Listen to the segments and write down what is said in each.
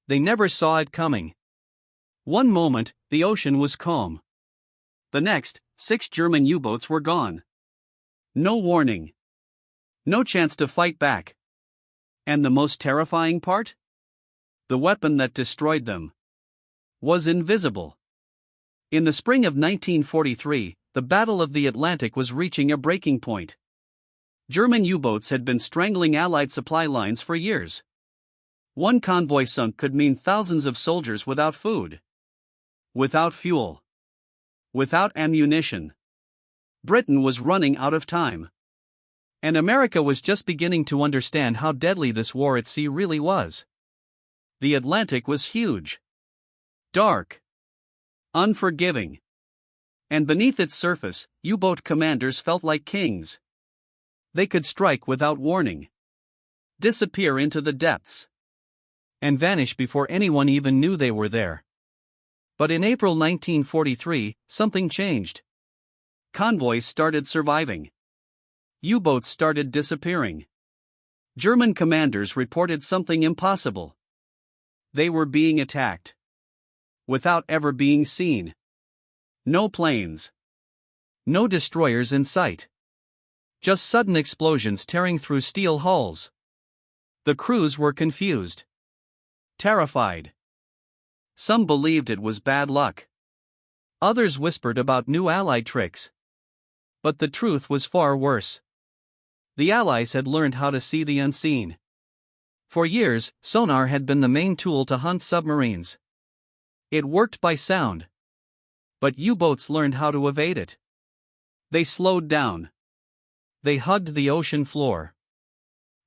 they never saw it coming. One moment, the ocean was calm. The next, 6 German U-boats were gone. No warning. No chance to fight back. And the most terrifying part? The weapon that destroyed them was invisible. In the spring of 1943, the Battle of the Atlantic was reaching a breaking point. German U-boats had been strangling Allied supply lines for years. One convoy sunk could mean thousands of soldiers without food, without fuel, without ammunition. Britain was running out of time. And America was just beginning to understand how deadly this war at sea really was. The Atlantic was huge, dark, unforgiving. And beneath its surface, U-boat commanders felt like kings. They could strike without warning, disappear into the depths, and vanish before anyone even knew they were there. But in April 1943, something changed. Convoys started surviving. U-boats started disappearing. German commanders reported something impossible. They were being attacked without ever being seen. No planes. No destroyers in sight. Just sudden explosions tearing through steel hulls. The crews were confused, terrified. Some believed it was bad luck. Others whispered about new Allied tricks. But the truth was far worse. The Allies had learned how to see the unseen. For years, sonar had been the main tool to hunt submarines. It worked by sound. But U-boats learned how to evade it. They slowed down. They hugged the ocean floor.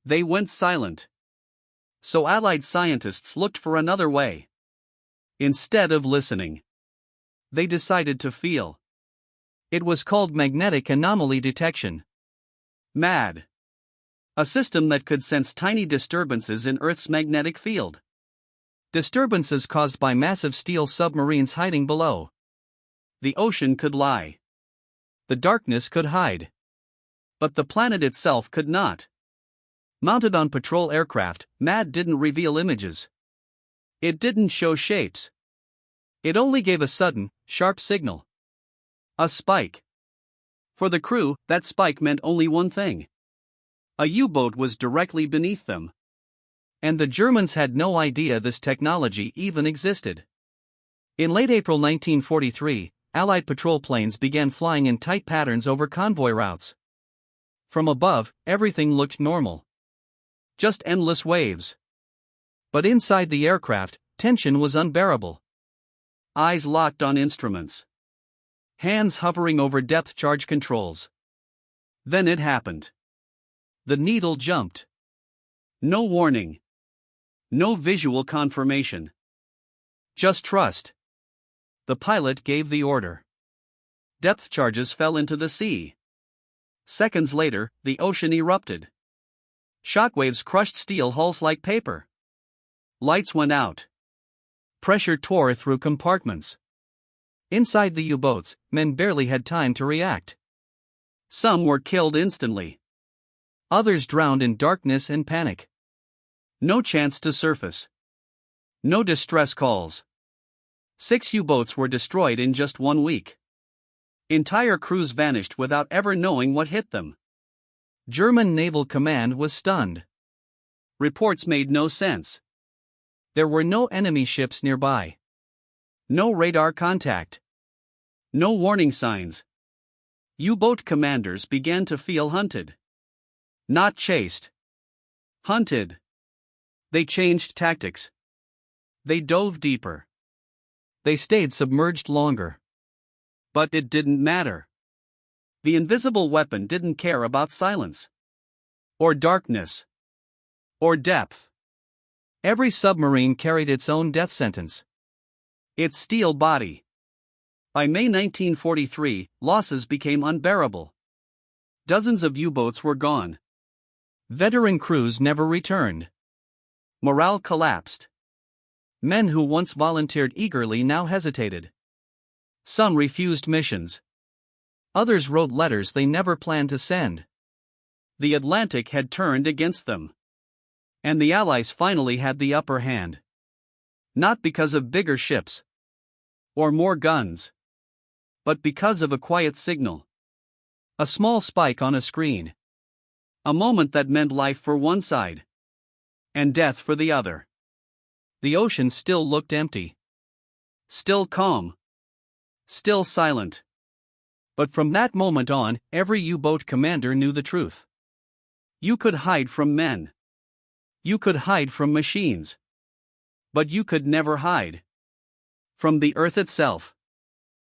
They went silent. So Allied scientists looked for another way. Instead of listening, they decided to feel. It was called magnetic anomaly detection. MAD. A system that could sense tiny disturbances in Earth's magnetic field. Disturbances caused by massive steel submarines hiding below. The ocean could lie. The darkness could hide. But the planet itself could not. Mounted on patrol aircraft, MAD didn't reveal images. It didn't show shapes. It only gave a sudden, sharp signal. A spike. For the crew, that spike meant only one thing. A U-boat was directly beneath them. And the Germans had no idea this technology even existed. In late April 1943, Allied patrol planes began flying in tight patterns over convoy routes. From above, everything looked normal. Just endless waves. But inside the aircraft, tension was unbearable. Eyes locked on instruments. Hands hovering over depth charge controls. Then it happened. The needle jumped. No warning. No visual confirmation. Just trust. The pilot gave the order. Depth charges fell into the sea. Seconds later, the ocean erupted. Shockwaves crushed steel hulls like paper. Lights went out. Pressure tore through compartments. Inside the U-boats, men barely had time to react. Some were killed instantly. Others drowned in darkness and panic. No chance to surface. No distress calls. 6 U-boats were destroyed in just 1 week. Entire crews vanished without ever knowing what hit them. German Naval Command was stunned. Reports made no sense. There were no enemy ships nearby. No radar contact. No warning signs. U-boat commanders began to feel hunted. Not chased. Hunted. They changed tactics. They dove deeper. They stayed submerged longer. But it didn't matter. The invisible weapon didn't care about silence. Or darkness. Or depth. Every submarine carried its own death sentence. Its steel body. By May 1943, losses became unbearable. Dozens of U-boats were gone. Veteran crews never returned. Morale collapsed. Men who once volunteered eagerly now hesitated. Some refused missions. Others wrote letters they never planned to send. The Atlantic had turned against them. And the Allies finally had the upper hand. Not because of bigger ships or more guns, but because of a quiet signal. A small spike on a screen. A moment that meant life for one side and death for the other. The ocean still looked empty. Still calm. Still silent. But from that moment on, every U-boat commander knew the truth. You could hide from men. You could hide from machines. But you could never hide from the Earth itself.